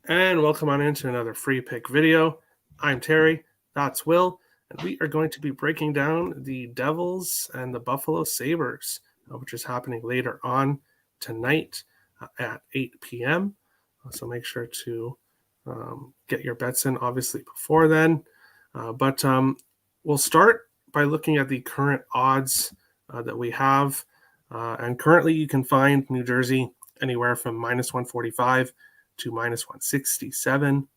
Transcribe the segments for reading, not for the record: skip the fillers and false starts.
And welcome on into another free pick video. I'm Terry, that's Will, and we are going to be breaking down the Devils and the Buffalo Sabres, which is happening later on tonight at 8 p.m. So make sure to get your bets in, obviously, before then. But we'll start by looking at the current odds that we have. And currently you can find New Jersey anywhere from minus 145 to minus 167.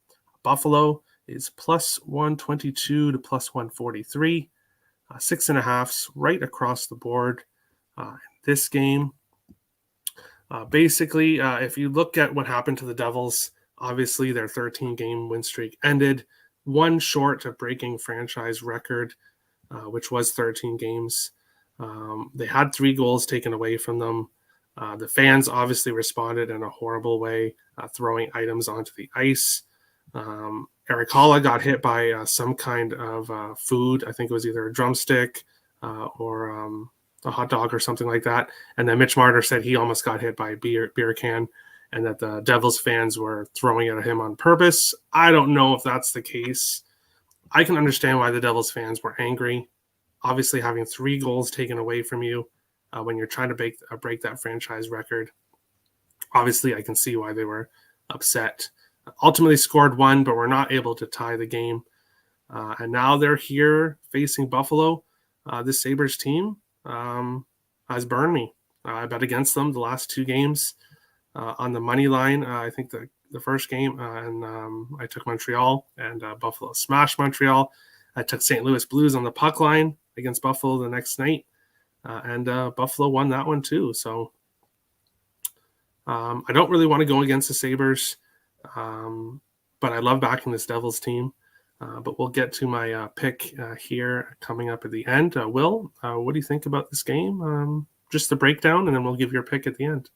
Buffalo is plus 122 to plus 143. 6.5s right across the board in this game. Basically, if you look at what happened to the Devils, obviously their 13-game win streak ended, one short of breaking franchise record, which was 13 games. They had 3 goals taken away from them. The fans obviously responded in a horrible way, throwing items onto the ice. Eric Holla got hit by some kind of food. I think it was either a drumstick or a hot dog or something like that. And then Mitch Marner said he almost got hit by a beer can and that the Devils fans were throwing it at him on purpose. I don't know if that's the case. I can understand why the Devils fans were angry. Obviously, having 3 goals taken away from you when you're trying to break that franchise record. Obviously, I can see why they were upset. Ultimately scored 1, but were not able to tie the game. And now they're here facing Buffalo. This Sabres team has burned me. I bet against them the last 2 games on the money line. I think the first game, and I took Montreal, and Buffalo smashed Montreal. I took St. Louis Blues on the puck line against Buffalo the next night, and Buffalo won that one too. So I don't really want to go against the Sabres, but I love backing this Devils team. But we'll get to my pick here coming up at the end. Will, what do you think about this game? Just the breakdown, and then we'll give your pick at the end.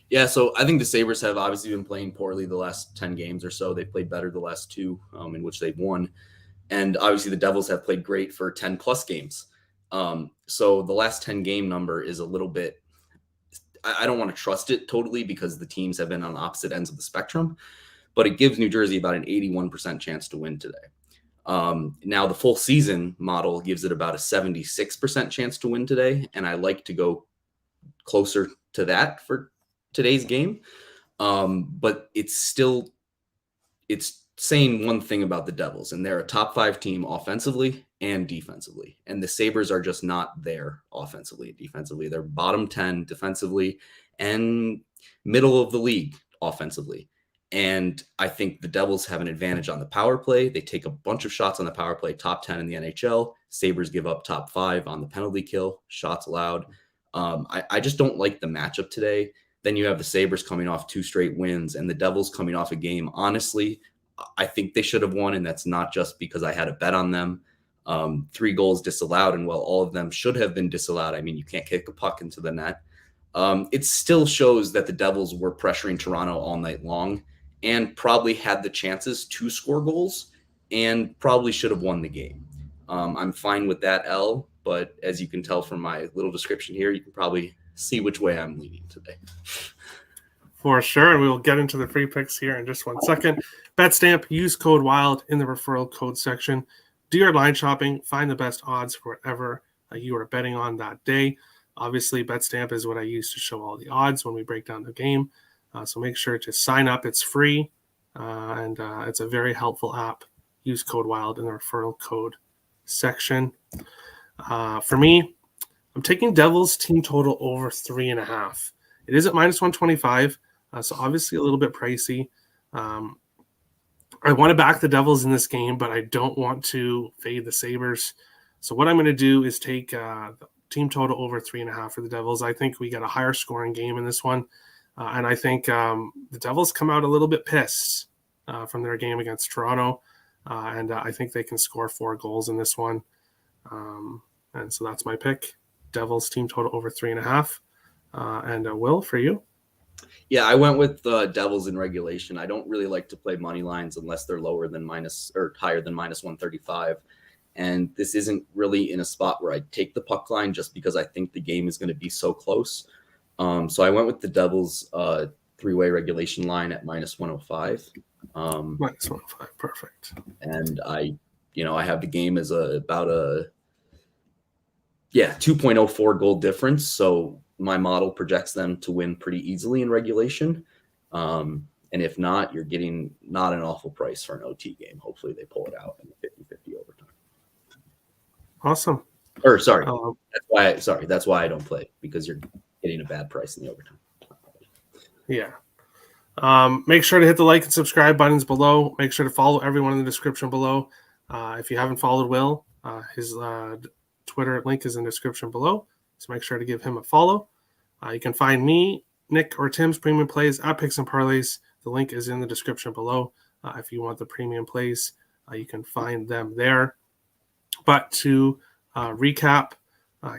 Yeah, so I think the Sabres have obviously been playing poorly the last 10 games or so. They've played better the last 2 in which they've won. And obviously the Devils have played great for 10-plus games. So the last 10-game number is a little bit – I don't want to trust it totally because the teams have been on opposite ends of the spectrum. But it gives New Jersey about an 81% chance to win today. Now, the full season model gives it about a 76% chance to win today. And I like to go closer to that for today's game. But it's saying one thing about the Devils, and they're a top 5 team offensively and defensively. And the Sabres are just not there offensively and defensively. They're bottom 10 defensively and middle of the league offensively. And I think the Devils have an advantage on the power play. They take a bunch of shots on the power play, top 10 in the NHL. Sabres give up top 5 on the penalty kill, shots allowed. I just don't like the matchup today. Then you have the Sabres coming off 2 straight wins and the Devils coming off a game. Honestly, I think they should have won, and that's not just because I had a bet on them. 3 goals disallowed, and while all of them should have been disallowed, I mean, you can't kick a puck into the net. It still shows that the Devils were pressuring Toronto all night long and probably had the chances to score goals and probably should have won the game. I'm fine with that L, but as you can tell from my little description here, you can probably see which way I'm leaning today. For sure, and we will get into the free picks here in just 1 second. BetStamp, use code WILD in the referral code section. Do your line shopping, find the best odds for whatever you are betting on that day. Obviously, BetStamp is what I use to show all the odds when we break down the game. So make sure to sign up. It's free, and it's a very helpful app. Use code WILD in the referral code section. For me, I'm taking Devils team total over 3.5. It is at minus 125, so obviously a little bit pricey. I want to back the Devils in this game, but I don't want to fade the Sabres. So what I'm going to do is take the team total over 3.5 for the Devils. I think we get a higher scoring game in this one. And I think the Devils come out a little bit pissed from their game against Toronto. And I think they can score 4 goals in this one. And so that's my pick. Devils team total over 3.5. And Will, for you? Yeah, I went with the Devils in regulation. I don't really like to play money lines unless they're lower than higher than minus 135. And this isn't really in a spot where I take the puck line just because I think the game is going to be so close. So I went with the Devils three-way regulation line at -105. -105, perfect. And I have the game as about a 2.04 goal difference. So my model projects them to win pretty easily in regulation. And if not, you're getting not an awful price for an OT game. Hopefully they pull it out in the 50-50 overtime. Awesome. Or sorry, that's why I don't play, because you're getting a bad price in the overtime. Yeah. Make sure to hit the like and subscribe buttons below. Make sure to follow everyone in the description below. If you haven't followed Will, his Twitter link is in the description below. So make sure to give him a follow. You can find me, Nick, or Tim's premium plays at Picks and Parlays. The link is in the description below. If you want the premium plays, you can find them there. But to recap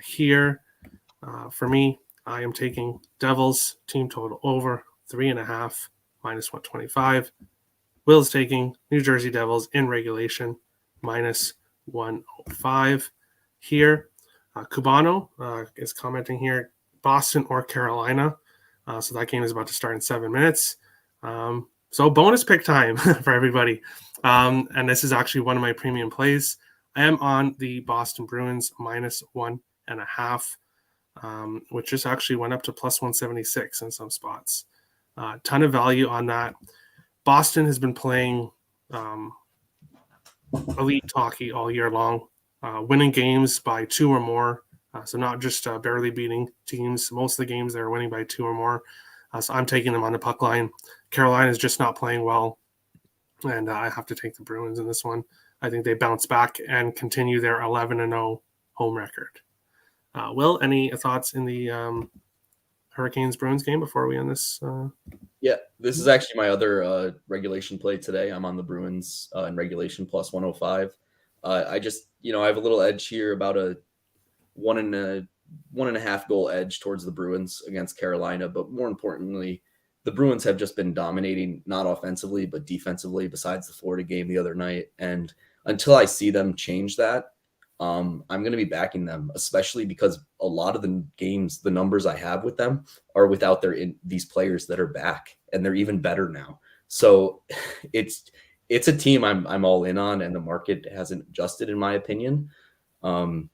here, for me, I am taking Devils team total over 3.5 -125. Will's taking New Jersey Devils in regulation -105 here. Cubano is commenting here, Boston or Carolina. So that game is about to start in 7 minutes. So bonus pick time for everybody. And this is actually one of my premium plays. I am on the Boston Bruins -1.5, which just actually went up to +176 in some spots. Ton of value on that. Boston has been playing elite hockey all year long, winning games by 2 or more. So not just barely beating teams. Most of the games they're winning by 2 or more. So I'm taking them on the puck line. Carolina is just not playing well, and I have to take the Bruins in this one. I think they bounce back and continue their 11-0 home record. Will, any thoughts in the Hurricanes-Bruins game before we end this? Yeah, this is actually my other regulation play today. I'm on the Bruins in regulation +105. I just, I have a little edge here, about a 1.5 goal edge towards the Bruins against Carolina. But more importantly, the Bruins have just been dominating, not offensively, but defensively, besides the Florida game the other night. And until I see them change that, I'm going to be backing them, especially because a lot of the games, the numbers I have with them are without these players that are back, and they're even better now. So it's a team I'm all in on, and the market hasn't adjusted, in my opinion. I'm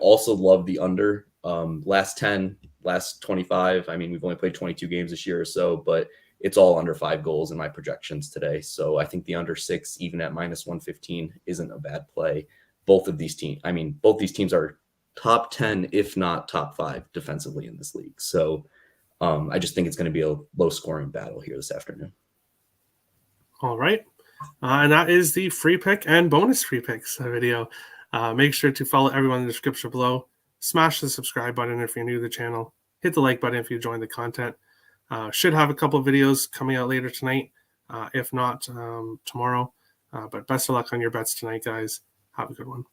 also love the under. Last 10, last 25. I mean, we've only played 22 games this year or so, but it's all under 5 goals in my projections today. So I think the under 6, even at -115, isn't a bad play. Both these teams are top 10, if not top 5 defensively in this league. So I just think it's going to be a low scoring battle here this afternoon. All right. And that is the free pick and bonus free picks video. Make sure to follow everyone in the description below. Smash the subscribe button if you're new to the channel. Hit the like button if you enjoyed the content. Should have a couple of videos coming out later tonight, if not tomorrow. But best of luck on your bets tonight, guys. Have a good one.